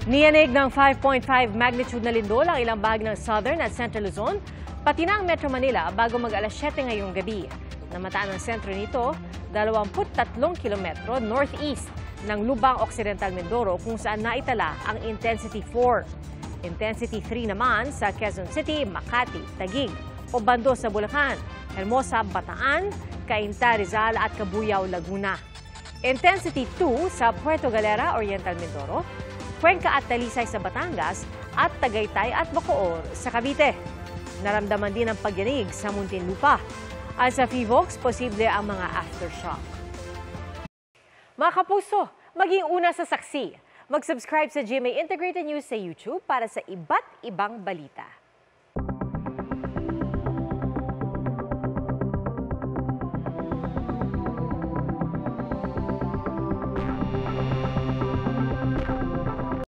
Niyanig ng 5.5 magnitude na lindol ang ilang bahagi ng Southern at Central Luzon, pati na ang Metro Manila bago mag-alas 7 ngayong gabi. Namataan ang sentro nito, 23 kilometro northeast ng Lubang Occidental Mindoro kung saan naitala ang Intensity 4. Intensity 3 naman sa Quezon City, Makati, Taguig, Obando sa Bulacan, Hermosa, Bataan, Cainta, Rizal at Cabuyao, Laguna. Intensity 2 sa Puerto Galera, Oriental Mindoro, Cuenca at Talisay sa Batangas at Tagaytay at Bacoor sa Cavite. Naramdaman din ang pagyanig sa Muntinlupa. At sa PHIVOLCS, posible ang mga aftershock. Mga kapuso, maging una sa saksi. Mag-subscribe sa GMA Integrated News sa YouTube para sa iba't ibang balita.